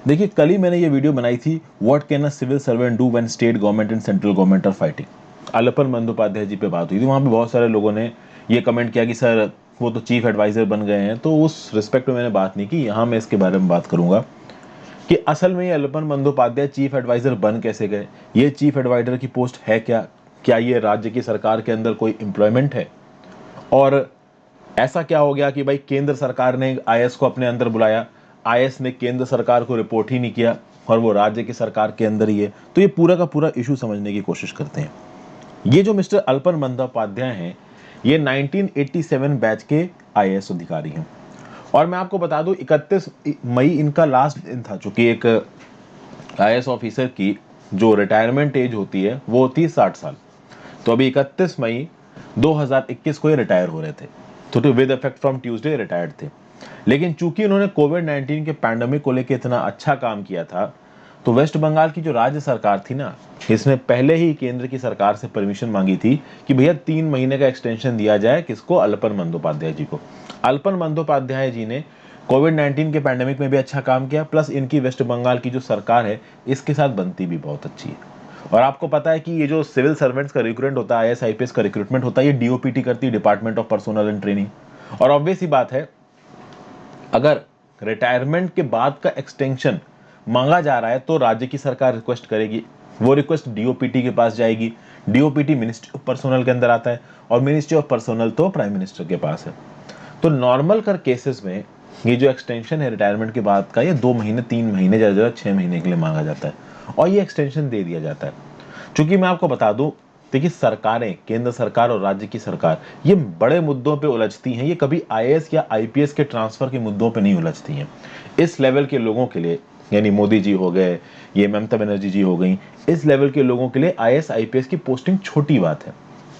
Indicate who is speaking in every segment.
Speaker 1: देखिए, कल ही मैंने ये वीडियो बनाई थी, what can a civil servant do when state government and central government are fighting. Alapan Bandyopadhyay ji पे बात हुई थी, वहाँ पे बहुत सारे लोगों ने ये कमेंट किया कि सर वो तो चीफ एडवाइजर बन गए हैं, तो उस रिस्पेक्ट में मैंने बात नहीं की। यहाँ मैं इसके बारे में बात करूंगा कि असल में ये अलपन बंदोपाध्याय चीफ एडवाइजर बन कैसे गए, ये चीफ एडवाइजर की पोस्ट है क्या, क्या ये राज्य की सरकार के अंदर कोई एम्प्लॉयमेंट है, और ऐसा क्या हो गया कि भाई केंद्र सरकार ने आईएएस को अपने अंदर बुलाया, आईएएस ने केंद्र सरकार को रिपोर्ट ही नहीं किया और वो राज्य की सरकार के अंदर ही है। तो ये पूरा का पूरा इशू समझने की कोशिश करते हैं। ये जो मिस्टर अलपन बंदोपाध्याय हैं, ये 1987 बैच के आईएएस अधिकारी हैं। और मैं आपको बता दूं, 31 मई इनका लास्ट दिन था, चूंकि एक आईएएस ऑफिसर की जो रिटायरमेंट एज होती है वो होती है 60 साल। तो अभी 31 मई 2021 को ये रिटायर हो रहे थे, तो with effect from Tuesday retired थे। लेकिन चूंकि उन्होंने कोविड-19 के पैंडेमिक को लेकर इतना अच्छा काम किया था, तो वेस्ट बंगाल की जो राज्य सरकार थी ना, इसने पहले ही केंद्र की सरकार से परमिशन मांगी थी कि भैया 3 महीने का एक्सटेंशन दिया जाए, किसको, अलपन बंदोपाध्याय जी को। अलपन बंदोपाध्याय जी ने कोविड-19 के पैंडेमिक में भी अच्छा काम किया, प्लस इनकी वेस्ट बंगाल की जो सरकार है इसके साथ बनती भी बहुत अच्छी है। और आपको पता है कि ये जो सिविल सर्वेंट्स का रिक्रूटमेंट होता है, आईएएस आईपीएस का रिक्रूटमेंट होता है, ये डीओपीटी करती है, department of personal and training. और ऑब्वियस ही बात है, अगर रिटायरमेंट के बाद का एक्सटेंशन मांगा जा रहा है तो राज्य की सरकार रिक्वेस्ट करेगी, वो रिक्वेस्ट डीओपीटी के पास जाएगी, डीओपीटी मिनिस्ट्री ऑफ पर्सनल के अंदर आता है, और मिनिस्ट्री ऑफ पर्सनल तो प्राइम मिनिस्टर के पास है। तो नॉर्मल कर केसेस में ये जो एक्सटेंशन है रिटायरमेंट के बाद का, ये 2 महीने 3 महीने ज्यादा ज्यादा 6 महीने के लिए मांगा जाता है, और ये एक्सटेंशन दे दिया जाता है। चूंकि मैं आपको बता दूं, देखिए सरकारें, केंद्र सरकार और राज्य की सरकार, ये बड़े मुद्दों पे उलझती हैं, ये कभी आईएएस या आईपीएस के ट्रांसफर के मुद्दों पे नहीं उलझती हैं। इस लेवल के लोगों के लिए, यानी मोदी जी हो गए, ये ममता बनर्जी जी हो गई, इस लेवल के लोगों के लिए आईएएस आईपीएस की पोस्टिंग छोटी बात है।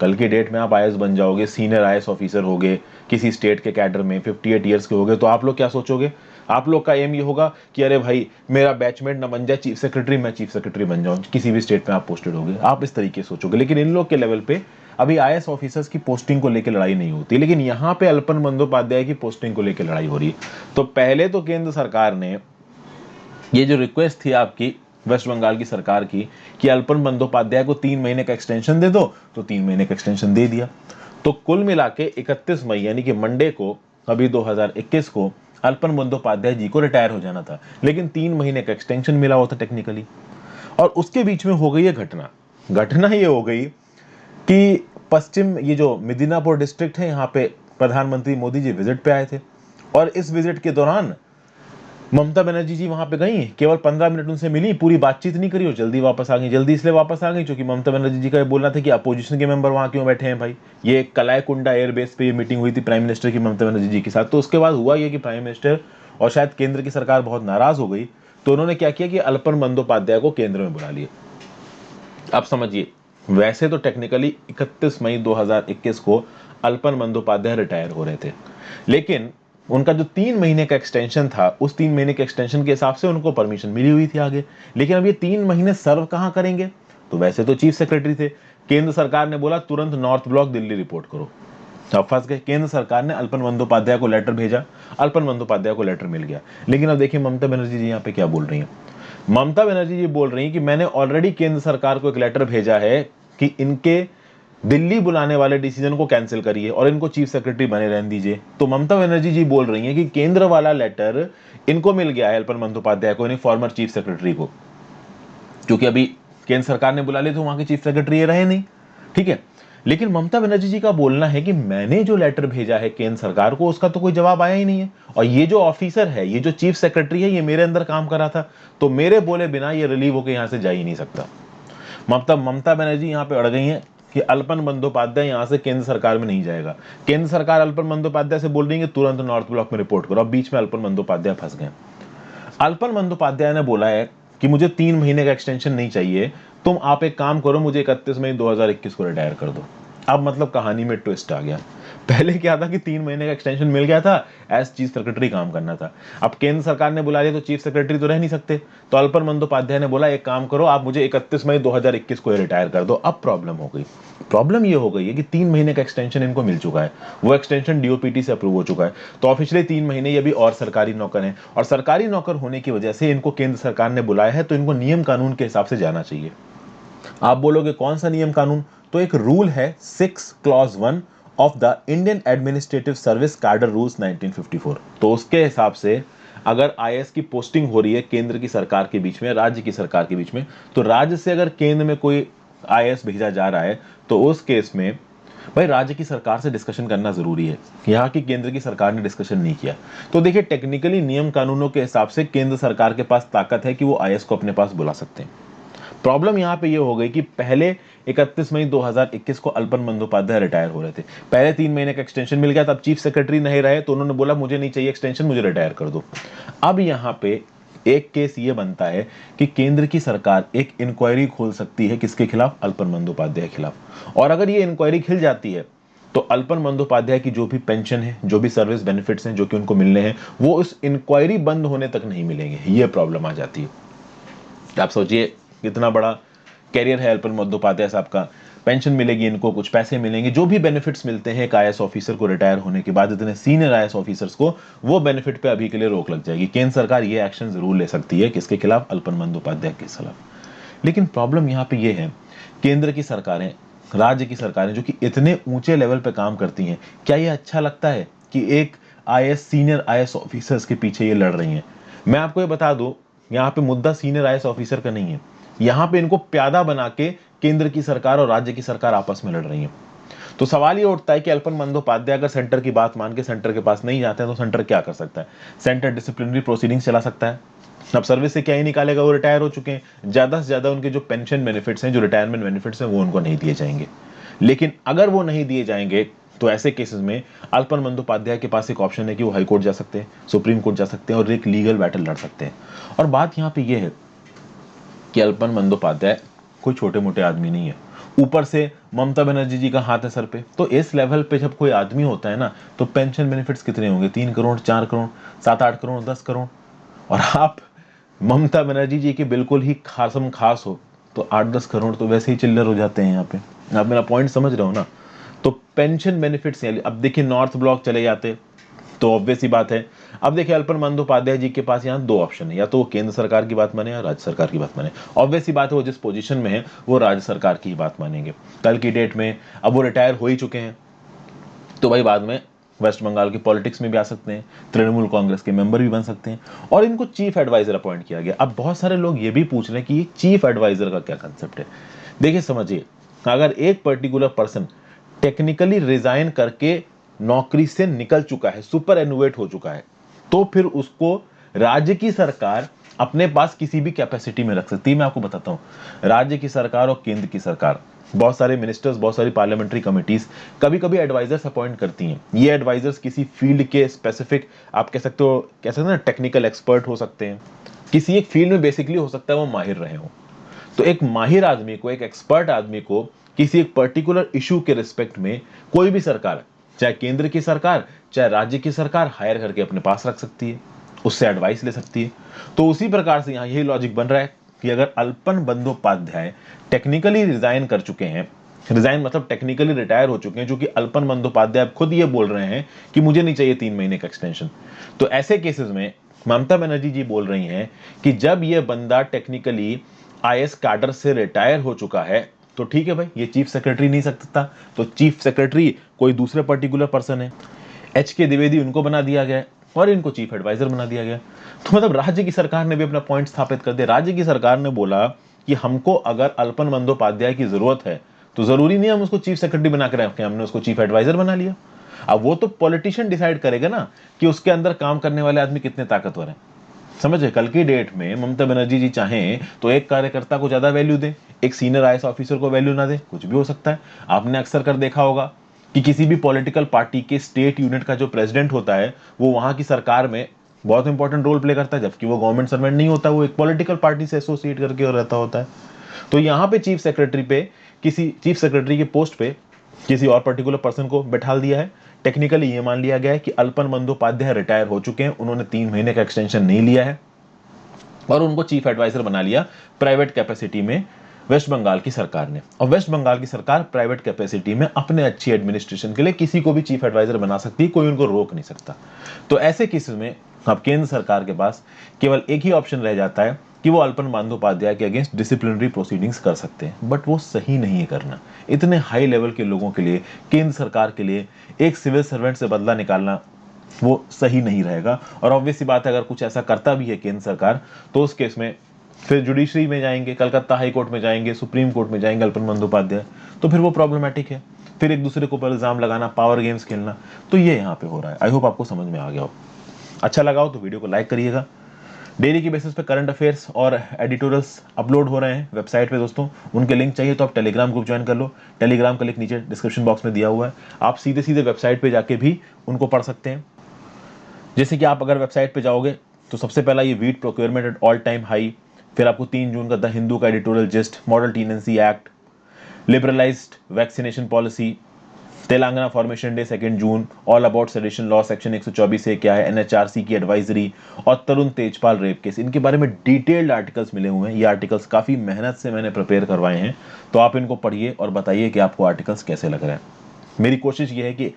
Speaker 1: कल की डेट में आप आईएएस बन जाओगे, सीनियर आईएएस ऑफिसर हो गए, किसी स्टेट के कैडर में 58 ईयर्स के हो गए, तो आप लोग क्या सोचोगे? आप लोग का एम ये होगा कि अरे भाई मेरा बैचमेट ना बन जाए चीफ सेक्रेटरी, मैं चीफ सेक्रेटरी बन जाऊं, किसी भी स्टेट में आप पोस्टेड होगे, आप इस तरीके से सोचोगे। लेकिन इन लोग के लेवल पे अभी आईएएस ऑफिसर्स की पोस्टिंग को लेकर लड़ाई नहीं होती, लेकिन यहाँ पे अलपन बंदोपाध्याय की पोस्टिंग को लेकर लड़ाई हो रही है। तो पहले तो केंद्र सरकार ने ये जो रिक्वेस्ट थी आपकी वेस्ट बंगाल की सरकार की कि अलपन बंदोपाध्याय को 3 महीने का एक्सटेंशन दे दो, तो 3 महीने का एक्सटेंशन दे दिया। तो कुल मिला के 31 मई यानी कि मंडे को, अभी 2021 को, अलपन बंदोपाध्याय जी को रिटायर हो जाना था, लेकिन 3 महीने का एक्सटेंशन मिला हुआ था टेक्निकली। और उसके बीच में हो गई है घटना। घटना ये हो गई कि पश्चिम, ये जो मिदनापुर डिस्ट्रिक्ट है, यहाँ पे प्रधानमंत्री मोदी जी विजिट पे आए थे, और इस विजिट के दौरान ममता बनर्जी जी वहां पे गई, केवल 15 मिनट उनसे मिली, पूरी बातचीत नहीं करी और जल्दी वापस आ गई। जल्दी इसलिए वापस आ गई क्योंकि ममता बनर्जी जी का ये बोलना था कि अपोजिशन के मेंबर वहां क्यों बैठे हैं भाई। ये कलाईकुंडा एयरबेस पे ये मीटिंग हुई थी प्राइम मिनिस्टर की ममता बनर्जी जी के साथ। तो उसके बाद हुआ ये कि प्राइम मिनिस्टर और शायद केंद्र की सरकार बहुत नाराज हो गई, तो उन्होंने क्या किया कि अलपन बंदोपाध्याय को केंद्र में बुला लिया। अब समझिए, वैसे तो टेक्निकली 31 मई 2021 को अलपन बंदोपाध्याय रिटायर हो रहे थे, लेकिन उनका जो 3 महीने का एक्सटेंशन था, उस 3 महीने के एक्सटेंशन के हिसाब से उनको परमिशन मिली हुई थी आगे। लेकिन अब ये 3 महीने सर्व कहां करेंगे? तो वैसे तो चीफ सेक्रेटरी थे, केंद्र सरकार ने बोला तुरंत नॉर्थ ब्लॉक दिल्ली रिपोर्ट करो। अब फंस गए। केंद्र सरकार ने अलपन बंदोपाध्याय को लेटर भेजा, अलपन बंदोपाध्याय को लेटर मिल गया। लेकिन अब देखिए ममता बनर्जी जी यहाँ पे क्या बोल रही है। ममता बनर्जी जी बोल रही हैं कि मैंने ऑलरेडी केंद्र सरकार को एक लेटर भेजा है कि इनके दिल्ली बुलाने वाले डिसीजन को कैंसिल करिए और इनको चीफ सेक्रेटरी बने रहने दीजिए। तो ममता बनर्जी जी बोल रही हैं कि केंद्र वाला लेटर इनको मिल गया है, अलपन बंदोपाध्याय को, यानी फॉर्मर चीफ सेक्रेटरी को, क्योंकि अभी केंद्र सरकार ने बुला लिया तो वहां के चीफ सेक्रेटरी ये रहे नहीं, ठीक है। लेकिन ममता बनर्जी जी का बोलना है कि मैंने जो लेटर भेजा है केंद्र सरकार को, उसका तो कोई जवाब आया ही नहीं है, और ये जो ऑफिसर है, ये जो चीफ सेक्रेटरी है, ये मेरे अंदर काम कर रहा था, तो मेरे बोले बिना ये रिलीव होकर यहां से जा ही नहीं सकता। ममता बनर्जी यहां पे अड़ गई हैं कि अलपन बंदोपाध्याय यहां से केंद्र सरकार में नहीं जाएगा। केंद्र सरकार अलपन बंदोपाध्याय से बोल रही है कि तुरंत नॉर्थ ब्लॉक में रिपोर्ट करो। अब बीच में अलपन बंदोपाध्याय फंस गए। अलपन बंदोपाध्याय ने बोला है कि मुझे 3 महीने का एक्सटेंशन नहीं चाहिए, तुम आप एक काम करो, मुझे 31 मई 2021 को रिटायर कर दो। अब मतलब कहानी में ट्विस्ट आ गया। पहले क्या था कि 3 महीने का एक्सटेंशन मिल गया था, एज चीफ सेक्रेटरी काम करना था। अब केंद्र सरकार ने बुला लिया तो चीफ सेक्रेटरी तो रह नहीं सकते, तो अल्पन बंदोपाध्याय ने बोला एक काम करो, आप मुझे 31 मई 2021 को रिटायर कर दो। अब प्रॉब्लम हो गई, प्रॉब्लम ये हो गई है कि 3 महीने का एक्सटेंशन इनको मिल चुका है, वो एक्सटेंशन डीओपीटी से अप्रूव हो चुका है, तो ऑफिशियली 3 महीने ये भी और सरकारी नौकर हैं, और सरकारी नौकर होने की वजह से इनको केंद्र सरकार ने बुलाया है, तो इनको नियम कानून के हिसाब से जाना चाहिए। आप बोलोगे कौन सा नियम कानून, तो एक रूल है 6 clause 1 of the Indian administrative service cadre rules 1954। तो उसके हिसाब से अगर आईएएस की पोस्टिंग हो रही है केंद्र की सरकार के बीच में, राज्य की सरकार के बीच में, तो राज्य से अगर केंद्र में कोई आईएएस भेजा जा रहा है तो उस केस में भाई राज्य की सरकार से डिस्कशन करना जरूरी है। यहाँ की केंद्र की सरकार ने डिस्कशन नहीं किया, तो देखिए टेक्निकली नियम कानूनों के हिसाब से केंद्र सरकार के पास ताकत है कि वो आईएएस को अपने पास बुला सकते हैं। प्रॉब्लम यहां पे ये हो गई कि पहले 31 मई 2021 को अल्पन बंदोपाध्याय रिटायर हो रहे थे, पहले 3 महीने का एक्सटेंशन मिल गया, तब चीफ सेक्रेटरी नहीं रहे तो उन्होंने बोला मुझे नहीं चाहिए एक्सटेंशन, मुझे रिटायर कर दो। अब यहां पे एक केस ये बनता है कि केंद्र की सरकार एक इंक्वायरी खोल सकती है किसके खिलाफ, अल्पन बंदोपाध्याय के खिलाफ, और अगर ये इंक्वायरी खिल जाती है तो अल्पन बंदोपाध्याय की जो भी पेंशन है, जो भी सर्विस बेनिफिट्स हैं जो कि उनको मिलने हैं, वो उस इंक्वायरी बंद होने तक नहीं मिलेंगे। ये प्रॉब्लम आ जाती है। आप सोचिए कितना बड़ा कैरियर है अल्पन बंदोपाध्याय साहब का, पेंशन मिलेगी इनको, कुछ पैसे मिलेंगे, जो भी बेनिफिट्स मिलते हैं एक आईएएस ऑफिसर को रिटायर होने के बाद, इतने सीनियर आईएएस ऑफिसर्स को, वो बेनिफिट पे अभी के लिए रोक लग जाएगी। केंद्र सरकार ये एक्शन जरूर ले सकती है किसके खिलाफ, अल्पन बंदोपाध्याय के खिलाफ। लेकिन प्रॉब्लम यहाँ पे ये है, केंद्र की सरकारें, राज्य की सरकारें जो कि इतने ऊंचे लेवल पे काम करती हैं, क्या ये अच्छा लगता है कि एक आईएएस, सीनियर आईएएस ऑफिसर्स के पीछे ये लड़ रही हैं? मैं आपको ये बता दूं, यहाँ पे मुद्दा सीनियर आईएएस ऑफिसर का नहीं है, यहाँ पे इनको प्यादा बना के केंद्र की सरकार और राज्य की सरकार आपस में लड़ रही है। तो सवाल ये उठता है कि अल्पन बंदोपाध्याय अगर सेंटर की बात मान के सेंटर के पास नहीं जाते हैं तो सेंटर क्या कर सकता है? सेंटर डिसिप्लिनरी प्रोसीडिंग्स चला सकता है। अब सर्विस से क्या ही निकालेगा, वो रिटायर हो चुके हैं, ज्यादा से ज्यादा उनके जो पेंशन बेनिफिट्स हैं, जो रिटायरमेंट बेनिफिट्स हैं, वो उनको नहीं दिए जाएंगे। लेकिन अगर वो नहीं दिए जाएंगे तो ऐसे केसेस में अल्पन बंदोपाध्याय के पास एक ऑप्शन है कि वो हाई कोर्ट जा सकते हैं, सुप्रीम कोर्ट जा सकते हैं और एक लीगल बैटल लड़ सकते हैं। और बात यहाँ पे ये है कि अल्पन बंदोपाध्याय कोई छोटे मोटे आदमी नहीं है, ऊपर से ममता बनर्जी जी का हाथ है सर पे, तो इस लेवल पे जब कोई आदमी होता है ना, तो पेंशन बेनिफिट्स कितने होंगे, 3 करोड़, 4 करोड़, 7-8 करोड़, 10 करोड़। और आप ममता बनर्जी जी के बिल्कुल ही खासम खास हो तो 8-10 करोड़ तो वैसे ही चिल्लर हो जाते हैं यहाँ पे। आप मेरा पॉइंट समझ रहे हो ना? तो पेंशन बेनिफिट्स, अब देखिए नॉर्थ ब्लॉक चले जाते तो ऑब्वियस ही बात है। अब देखिए अल्पन बंदोपाध्याय जी के पास यहाँ दो ऑप्शन है, या तो वो केंद्र सरकार की बात माने या राज्य सरकार की बात माने। ऑब्वियस ही बात है वो जिस पोजीशन में है वो राज्य सरकार की बात मानेंगे। कल की डेट में अब वो रिटायर हो ही चुके हैं, तो भाई बाद में वेस्ट बंगाल की पॉलिटिक्स में भी आ सकते हैं, तृणमूल कांग्रेस के मेंबर भी बन सकते हैं, और इनको चीफ एडवाइजर अपॉइंट किया गया। अब बहुत सारे लोग ये भी पूछ रहे हैं कि चीफ एडवाइजर का क्या कंसेप्ट है। देखिए समझिए, अगर एक पर्टिकुलर पर्सन टेक्निकली रिजाइन करके नौकरी से निकल चुका है, सुपर एनुएट हो चुका है, तो फिर उसको राज्य की सरकार अपने पास किसी भी कैपेसिटी में रख सकती है। मैं आपको बताता हूं, राज्य की सरकार और केंद्र की सरकार, बहुत सारे मिनिस्टर्स, बहुत सारी पार्लियामेंट्री कमिटीज कभी कभी एडवाइजर्स अपॉइंट करती हैं। ये एडवाइजर्स किसी फील्ड के स्पेसिफिक, आप कह सकते हो, ना टेक्निकल एक्सपर्ट हो सकते हैं, किसी एक फील्ड में बेसिकली हो सकता है वो माहिर रहे हो। तो एक माहिर आदमी को, एक एक्सपर्ट आदमी को किसी एक पर्टिकुलर इशू के रिस्पेक्ट में कोई भी सरकार, चाहे केंद्र की सरकार चाहे राज्य की सरकार, हायर करके अपने पास रख सकती है, उससे एडवाइस ले सकती है। तो उसी प्रकार से यहां यही लॉजिक बन रहा है कि अगर अल्पन बंदोपाध्याय टेक्निकली रिजाइन कर चुके हैं, रिजाइन मतलब टेक्निकली रिटायर हो चुके हैं, जो कि अल्पन बंदोपाध्याय खुद ये बोल रहे हैं कि मुझे नहीं चाहिए 3 महीने का एक्सटेंशन, तो ऐसे केसेस में ममता बनर्जी जी बोल रही हैं कि जब ये बंदा टेक्निकली आईएएस कैडर से रिटायर हो चुका है तो ठीक है भाई, ये चीफ सेक्रेटरी नहीं सकता, तो चीफ सेक्रेटरी कोई दूसरे पर्टिकुलर पर्सन है, के द्विवेदी उनको बना दिया गया और इनको चीफ एडवाइजर बना दिया गया। तो मतलब राज्य की सरकार ने भी अपना पॉइंट स्थापित कर दिया। राज्य की सरकार ने बोला कि हमको अगर अल्पन बंदोपाध्याय की जरूरत है तो जरूरी नहीं हम उसको चीफ सेक्रेटरी बना के रखें, हमने उसको चीफ एडवाइजर बना लिया। अब वो तो पॉलिटिशियन डिसाइड करेगा ना कि उसके अंदर काम करने वाले आदमी कितने ताकतवर हैं। समझे, कल की डेट में ममता बनर्जी जी चाहें तो एक कार्यकर्ता को ज्यादा वैल्यू दे, एक सीनियर आईएएस ऑफिसर को वैल्यू ना दे, कुछ भी हो सकता है। आपने अक्सर कर देखा होगा कि किसी भी पॉलिटिकल पार्टी के स्टेट यूनिट का जो प्रेसिडेंट होता है वो वहां की सरकार में बहुत इंपॉर्टेंट रोल प्ले करता है, जबकि वो गवर्नमेंट सर्वेंट नहीं होता, वो एक पॉलिटिकल पार्टी से एसोसिएट करके और रहता होता है। तो यहाँ पे चीफ सेक्रेटरी के पोस्ट पे किसी और पर्टिकुलर पर्सन को बैठा दिया है टेक्निकली ये मान लिया गया है कि अल्पन बंदोपाध्याय रिटायर हो चुके हैं, उन्होंने 3 महीने का एक्सटेंशन नहीं लिया है और उनको चीफ एडवाइजर बना लिया प्राइवेट कैपेसिटी में वेस्ट बंगाल की सरकार ने। और वेस्ट बंगाल की सरकार प्राइवेट कैपेसिटी में अपने अच्छी एडमिनिस्ट्रेशन के लिए किसी को भी चीफ एडवाइजर बना सकती है, कोई उनको रोक नहीं सकता। तो ऐसे केसेस में अब केंद्र सरकार के पास केवल एक ही ऑप्शन रह जाता है कि वो अल्पन बंदोपाध्याय के अगेंस्ट डिसिप्लिनरी प्रोसीडिंग्स कर सकते हैं, बट वो सही नहीं है करना। इतने हाई लेवल के लोगों के लिए, केंद्र सरकार के लिए एक सिविल सर्वेंट से बदला निकालना वो सही नहीं रहेगा। और ऑब्वियस सी बात है, अगर कुछ ऐसा करता भी है केंद्र सरकार तो उस केस में फिर जुडिशरी में जाएंगे, कलकत्ता हाई कोर्ट में जाएंगे, सुप्रीम कोर्ट में जाएंगे अल्पन बंदोपाध्याय, तो फिर वो प्रॉब्लमैटिक है। फिर एक दूसरे को पर इल्जाम लगाना, पावर गेम्स खेलना, तो ये यहाँ पे हो रहा है। आई होप आपको समझ में आ गया हो। अच्छा लगा हो तो वीडियो को लाइक करिएगा। डेली की बेसिस पे करंट अफेयर्स और एडिटोरियल्स अपलोड हो रहे हैं वेबसाइट पे दोस्तों, उनके लिंक चाहिए तो आप टेलीग्राम ग्रुप ज्वाइन कर लो। टेलीग्राम का लिंक नीचे डिस्क्रिप्शन बॉक्स में दिया हुआ है, आप सीधे सीधे वेबसाइट पे जाके भी उनको पढ़ सकते हैं। जैसे कि आप अगर वेबसाइट पे जाओगे तो सबसे पहला ये wheat procurement at all time high, फिर आपको 3 जून का द हिंदू का editorial gist, model tenancy act, liberalised vaccination policy, Telangana formation day 2 June, all about sedition law section 124 से क्या है, एनएचआरसी की एडवाइजरी और तरुण तेजपाल रेप केस, इनके बारे में डिटेल्ड आर्टिकल्स मिले हुए हैं। ये आर्टिकल्स काफ़ी मेहनत से मैंने प्रिपेयर करवाए हैं, तो आप इनको पढ़िए और बताइए कि आपको आर्टिकल्स कैसे लग रहे हैं। मेरी कोशिश ये है कि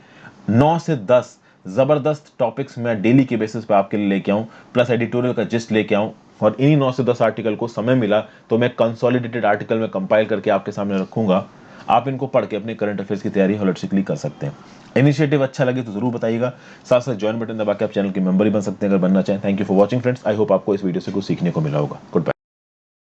Speaker 1: 9 से 10 ज़बरदस्त टॉपिक्स मैं डेली के बेसिस पे आपके लिए लेके आऊँ, प्लस एडिटोरियल का जिस्ट लेके आऊँ, और इन्हीं 9 से 10 आर्टिकल को समय मिला तो मैं कंसोलिडेटेड आर्टिकल में कंपाइल करके आपके सामने रखूंगा। आप इनको पढ़ के अपने करंट अफेयर्स की तैयारी होलिस्टिकली कर सकते हैं। इनिशिएटिव अच्छा लगे तो जरूर बताइएगा, साथ साथ ज्वाइन बटन दबा के आप चैनल के मेंबर ही बन सकते हैं अगर बनना चाहें। Thank you for watching friends, I hope आपको इस वीडियो से कुछ सीखने को मिला होगा। Good bye.